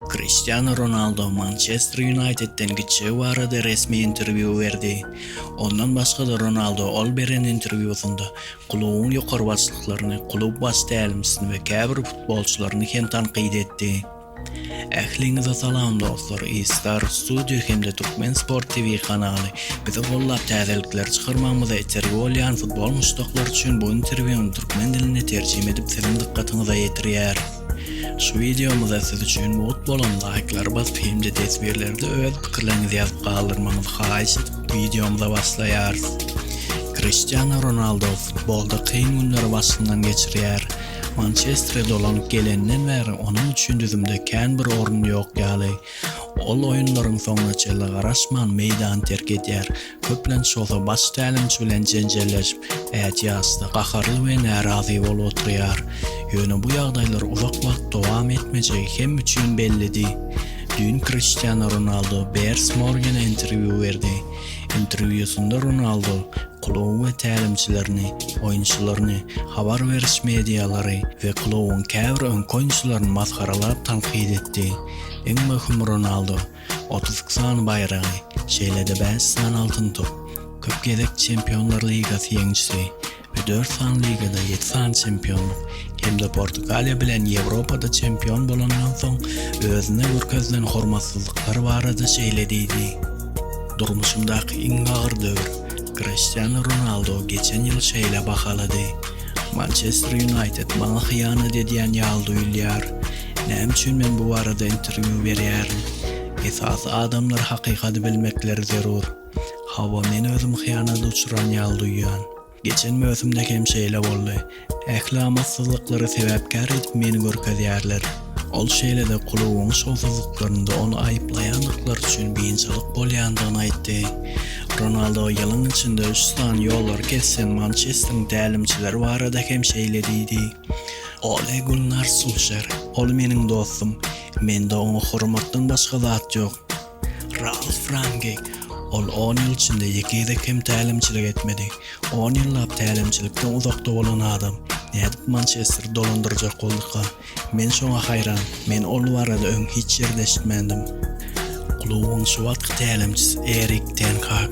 Cristiano Ronaldo Manchester United'den gitçegi barada resmi interview berdi. Ondan başga da Ronaldo ol beren interviewsunda klubyň ýokary başlyklaryny, klub baş tälimçisini we käbir futbolçylaryny hem tanqid etdi. Ähliňize salam dostlar. Star Studio hemde Türkmen Sport TV kanaly bizi gollap täzelikler çykarmamyza içergi bolýan futbol muşdaklar üçin bu interwýuny türkmen diline terjime edip sizin dikkatinize ýetirýär. Şu videomuzda siz üçün mutlu bolan like'lar basıp hemde tesbirlerde öz pikirlerinizi ýazyp galdyrmaňyzy haýyş edip videomuza başlaýar. Cristiano Ronaldo futbolda kıyın günleri başından geçirýär. Manchester'e dolanyp gelenden beri onun üçün düzümde kän bir orun ýok ýaly. Ol oyunlaryň soňuna çyle garaşman meýdan terk edýär. Köplenç bolsa baş tälimçi bilen jenjelleşip, ýa-da gaharly we narazy bolup oturýar. Ýöne bu ýagdaýlar uzak wagt dowam etmejegi hem üçin bellidi. Dün Cristiano Ronaldo Bears Morgan'a interview berdi. Interviewsunda Ronaldo klub we tälimçilerini, oýunçylaryny, habar beriş medialary we klubyň käbir öňkoýunçylaryny maskaralap tanqid etdi. Eň möhüm Ronaldo 32 san bayragy, şeýlede 5 san altyn top, köp gezek Çempionlar Ligasy ýeňçisi we 4 san ligada 7 san çempionluk, hemde Portugaliýa bilen Ýewropada çempion bolandan soň özüne görkezlen hormatsyzlyklar barada şeýlediydi. Durmuşumdaky iň agyr döwür Cristiano Ronaldo geçen ýyl şeýle bahalady. Manchester United maňa hyýanat edýän ýaly duýulýar. Näme üçin men bu barada interview berýärim? Esas adamlar hakykaty bilmekleri zerur. Hawa men özüm hyýanata uçuran ýaly duýýan. Geçen möhümde hem şeýle boldy. Ähli amatsızlyklary sebäpkär edip meni görkezýärler. Ol şeýlede klubyň şowsuzluklarynda onu aýyplaýanlyklar üçin beýinçilik bolýandygyny aýtdy. Ronaldo ýylyň içinde 3 san ýollar kessen Manchester'ň tälimçileri barada hem şeýlediydi. Ole Gunnar Solskjaer, ol meniň dostum, mende oňa hormatdan başga zat ýok. Ralf Rangnick, ol 10 ýyl içinde ýekide hem tälimçilik etmedi. 10 ýyllap tälimçilikden uzakda bolan adam. Nädip Manchester dolandyrjak boldyka? Men şoňa haýran. Men ol barada öň hiç ýerde eşitmendim. Klubyň şu wagtky tälimçisi Erik ten Hag.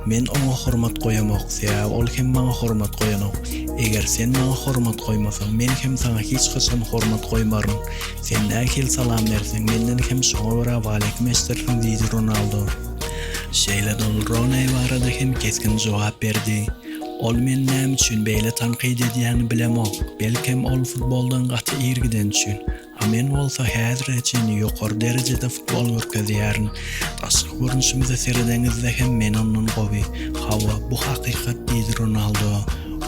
Men oňa hormat goýamak, sebäbi ol hem maňa hormat goýanok. Eger sen maňa hormat goýmasaň, men hem saňa hiç haçan hormat goýmarym. Sen nähil salam berseň, menden hem şoňa bir awalek mestersiň diýdi Ronaldo. Şeýle ol Roney barada hem keskin jogap berdi. Ol men näme üçin beýle tanqid edýäni bilemok. Belkem ol futboldan gaty irgiden üçin. Men bolsa häzir için ýokary derejede futbol görkezýärin. Taşky görünüşimize seredeňizde hem men ondan gowy. Hawa bu hakykat diýdi Ronaldo.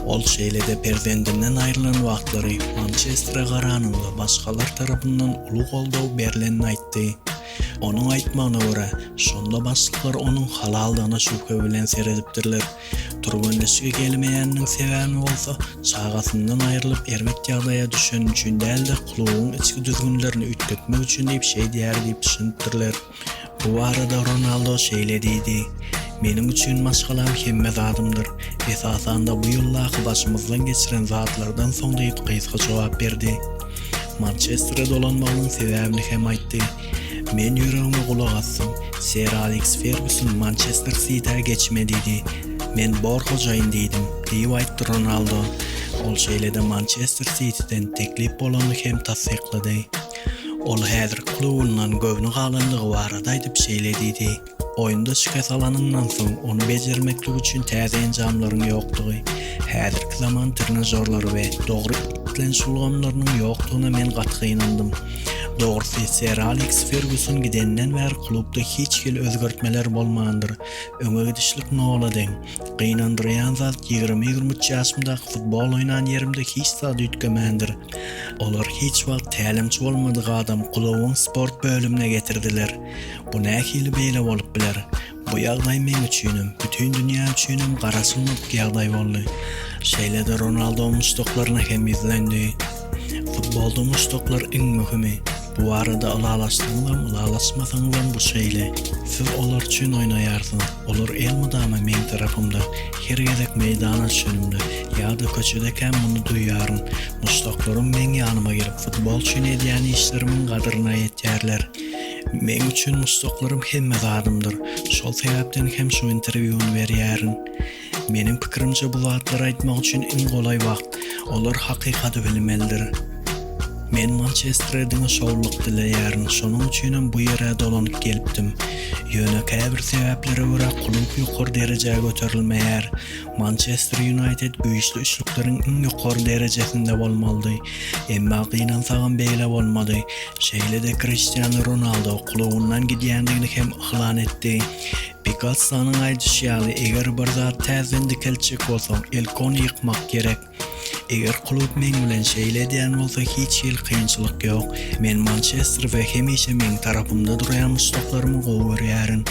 Ol şeýlede perzendinden aýrylan wagtlary Manchester'a garanynda başgalar tarapyndan uly goldaw berilenini aýtdy. Onun aýtmagyna görä, şonda başlyklar onun halaldygyna şüphe bilen seredipdirler. Turbanleşige gelmeýäniniň sebäbi bolsa, çagasyndan aýrylyp ermek ýagdaýa düşen üçin däl de klubyň içki düzgünlerini ütgetmek üçin diýip şeý diýär diýip düşündirler. Bu arada Ronaldo şeýlediydi. Meniň üçin başgalar hemme zadymdyr. Esasanda bu ýyllaky başymyzdan geçiren zatlardan soň diýip gysga jogap berdi. Manchester'e dolanmagynyň sebäbini hem aýtdy. Men ýüregime kulak assam, Sir Alex Ferguson Manchester City'e geçmediydi. Men bor hojaýyn diýdim, diýip aýtdy Ronaldo. Ol şeýlede Manchester City'den teklip bolany hem tasdiklady. Ol häzir klubundan göwnü galandygy barada aýdyp şeýlediydi. Oýunda şikayet alanyndan soň onu bejermeklik üçin täze enjamlaryň ýokdugy, häzirki zaman trenajorlary we dogry itlenşulgamlarynyň ýokdugyna men gatly ynandym. Doğrusu Sir Alex Ferguson gidenden beri klubda hiç hil özgörtmeler bolmandyr. Öňe gidişlik noladyň. Gynandyrýan zat 20-23 ýaşymda futbol oýnan ýerimde hiç zat ütgemendir. Olar hiç wagt tälimçi bolmadyk adam klubyň sport bölümine getirdiler. Bu nähili beýle bolup biler. Bu ýagdaý men üçinem, bütün dünýä üçinem garaşylmak ýagdaý boldy. Şeýlede Ronaldo muşdoklaryna hem izlendi. Futbolda muşdoklar iň möhimi. Bu arada ılalaşmasaňyzam bu şeýle. Siz olar üçin oýnaýarsyňyz. Olar el mydama men tarapymda, her gezek meýdana çönümde, ýa-da köçedeken muny duýýaryn. Muştaklarym men ýanyma gelip futbol üçin edýän işlerimin gadyryna ýetýärler. Men üçin muştaklarym hemme zadymdyr. Şol sebäpden hem şu interwýuny berýärin. Menin pikirimçe bu zatlar aýtmak üçin en golay wagt. Olar hakykaty bilmelidir. Men Manchester'e şolluk dileýärin. Şonuň üçin bu ýere dolanyp gelipdim. Ýöne käbir sebäplere görä klup ýokary derejäge göterilmeýär. Manchester United güýçli üçlüklaryň iň ýokary derejesinde bolmaly. Emma gynansagan beýle bolmady. Şeýle-de Cristiano Ronaldo klubundan gidýändigini hem ihlan etdi. Picasso'nun aýdýşýaly, eger bir zat täzen dikelçek bolsa, ilk onu ýykmak gerek. Eger klub men bilen şeýle edýän bolsa, hiç ýyl kynçylyk ýok. Men Manchester we hemişe men tarapymda durýan muştaklarymı gowy görýärin.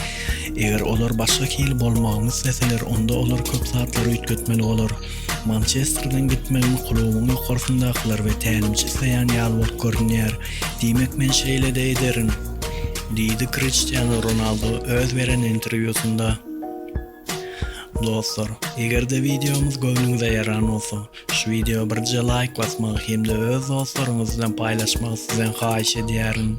Eger olar başga kil bolmagyny isteseler, onda olar köp saatlar üýtgetmeli bolar. Manchester'dan gitmegimi klubuň ýokarysyndakylar we tälimçi isleýän ýaly bolup görünýär. Diýmek men şeýle de ederim, diýdi Cristiano Ronaldo öz beren interwýusunda. Dostlar, eger-de videomuz göňüňize ýaran bolsa, şu video birje like basmagy hem-de öz dostlaryňyz bilen paýlaşmagy sizden haýyş edýärin.